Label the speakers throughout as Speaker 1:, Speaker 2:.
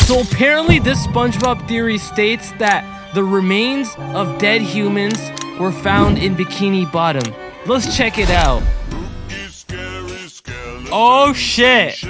Speaker 1: So apparently this SpongeBob theory states that the remains of dead humans were found in Bikini Bottom. Let's check it out. Oh shit!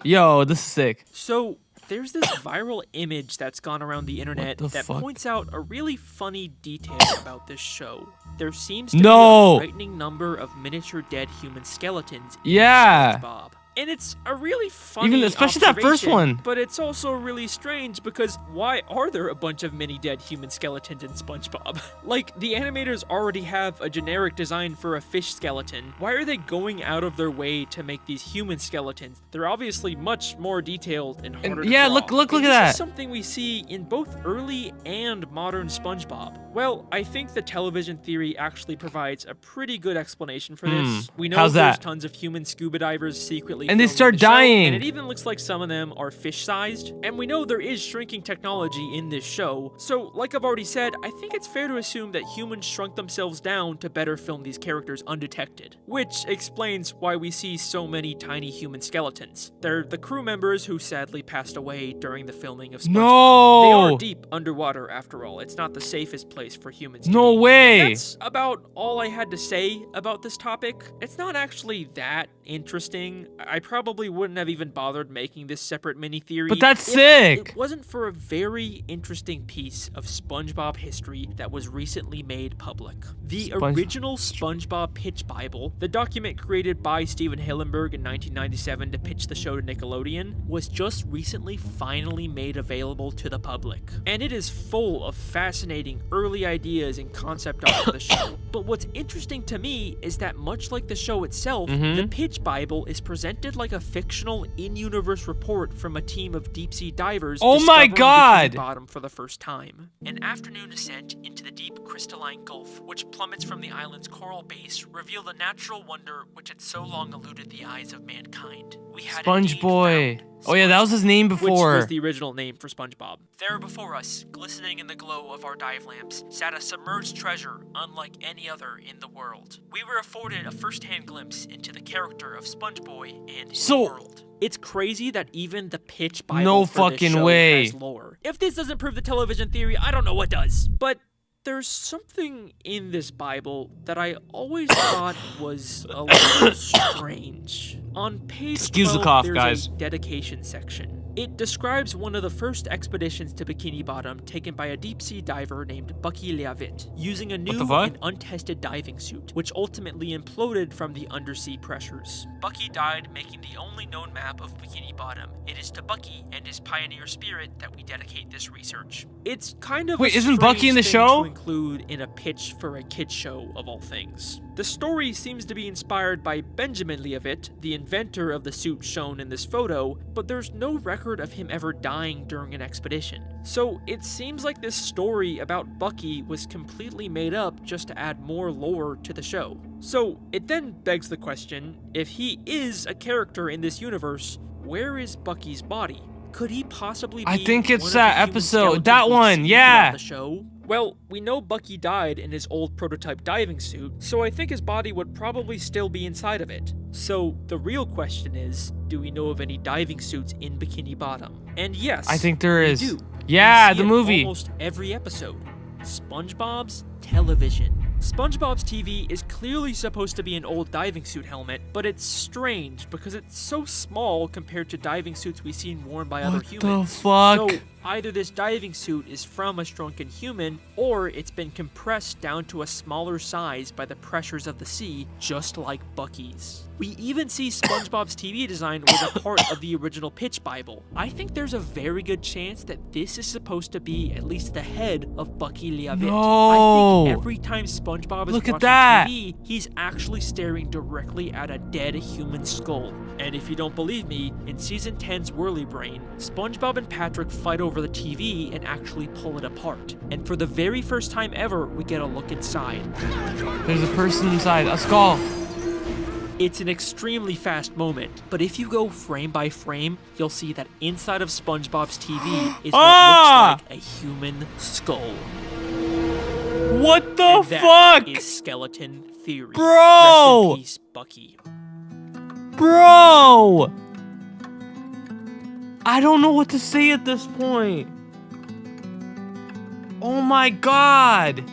Speaker 1: Yo, this is sick.
Speaker 2: So, there's this viral image that's gone around the internet that points out a really funny detail about this show. There seems to be a frightening number of miniature dead human skeletons in SpongeBob. And it's a really funny
Speaker 1: especially that first one.
Speaker 2: But it's also really strange because why are there a bunch of mini dead human skeletons in SpongeBob? Like, the animators already have a generic design for a fish skeleton. Why are they going out of their way to make these human skeletons? They're obviously much more detailed and harder to draw.
Speaker 1: Look at that.
Speaker 2: This is something we see in both early and modern SpongeBob. Well, I think the television theory actually provides a pretty good explanation for this. We know there's tons of human scuba divers secretly
Speaker 1: and they start dying.
Speaker 2: And it even looks like some of them are fish-sized. And we know there is shrinking technology in this show. So, like I've already said, I think it's fair to assume that humans shrunk themselves down to better film these characters undetected. Which explains why we see so many tiny human skeletons. They're the crew members who sadly passed away during the filming of SpongeBob.
Speaker 1: No!
Speaker 2: They are deep underwater after all. It's not the safest place for humans to
Speaker 1: No
Speaker 2: be.
Speaker 1: way!
Speaker 2: That's about all I had to say about this topic. It's not actually that interesting. I probably wouldn't have even bothered making this separate mini theory.
Speaker 1: But that's sick!
Speaker 2: It wasn't for a very interesting piece of SpongeBob history that was recently made public. The original SpongeBob Pitch Bible, the document created by Steven Hillenburg in 1997 to pitch the show to Nickelodeon, was just recently finally made available to the public. And it is full of fascinating early ideas and concept art for the show. But what's interesting to me is that much like the show itself, the Pitch Bible is presented like a fictional in-universe report from a team of deep-sea divers discovering Bikini Bottom for the first time. An afternoon ascent into the deep crystalline gulf, which plummets from the island's coral base, revealed the natural wonder which had so long eluded the eyes of mankind. We had
Speaker 1: SpongeBob. Oh yeah, that was his name before.
Speaker 2: Which was the original name for SpongeBob. There before us, glistening in the glow of our dive lamps, sat a submerged treasure unlike any other in the world. We were afforded a first-hand glimpse into the character of SpongeBob and his world. It's crazy that even the Pitch Bible for this show has lore. If this doesn't prove the television theory, I don't know what does. But there's something in this Bible that I always thought was a little strange. On page 12, there's a dedication section. It describes one of the first expeditions to Bikini Bottom taken by a deep-sea diver named Bucky Leavitt, using a new and untested diving suit, which ultimately imploded from the undersea pressures. Bucky died making the only known map of Bikini Bottom. It is to Bucky and his pioneer spirit that we dedicate this research. It's kind of
Speaker 1: isn't Bucky in the show?
Speaker 2: To include in a pitch for a kids show of all things. The story seems to be inspired by Benjamin Leavitt, the inventor of the suit shown in this photo, but there's no record of him ever dying during an expedition. So it seems like this story about Bucky was completely made up just to add more lore to the show. So it then begs the question, if he is a character in this universe, where is Bucky's body? Could he possibly be
Speaker 1: I think it's that episode, that one, yeah.
Speaker 2: The show? Well, we know Bucky died in his old prototype diving suit, so I think his body would probably still be inside of it. So the real question is, do we know of any diving suits in Bikini Bottom? And yes,
Speaker 1: I think there is.
Speaker 2: We do.
Speaker 1: Yeah,
Speaker 2: we see
Speaker 1: the movie.
Speaker 2: Almost every episode. SpongeBob's television. SpongeBob's TV is clearly supposed to be an old diving suit helmet, but it's strange because it's so small compared to diving suits we've seen worn by other humans.
Speaker 1: What the fuck?
Speaker 2: So either this diving suit is from a shrunken human, or it's been compressed down to a smaller size by the pressures of the sea, just like Bucky's. We even see SpongeBob's TV design was a part of the original Pitch Bible. I think there's a very good chance that this is supposed to be at least the head of Bucky Leavitt.
Speaker 1: No.
Speaker 2: I think every time SpongeBob is watching TV, he's actually staring directly at a dead human skull. And if you don't believe me, in Season 10's Whirly Brain, SpongeBob and Patrick fight over the TV and actually pull it apart. And for the very first time ever, we get a look inside.
Speaker 1: There's a person inside, a skull.
Speaker 2: It's an extremely fast moment, but if you go frame by frame, you'll see that inside of SpongeBob's TV is what looks like a human skull.
Speaker 1: What the
Speaker 2: and
Speaker 1: fuck?
Speaker 2: That is skeleton theory.
Speaker 1: Bro!
Speaker 2: Rest in peace, Bucky.
Speaker 1: Bro! I don't know what to say at this point. Oh my god.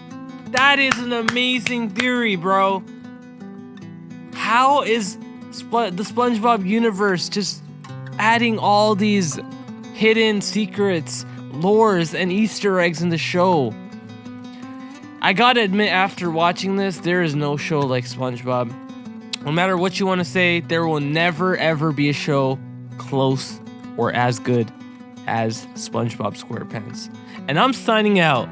Speaker 1: That is an amazing theory, bro. How is the SpongeBob universe just adding all these hidden secrets, lores, and Easter eggs in the show? I gotta admit, after watching this, there is no show like SpongeBob. No matter what you want to say, there will never ever be a show close or as good as SpongeBob SquarePants. And I'm signing out.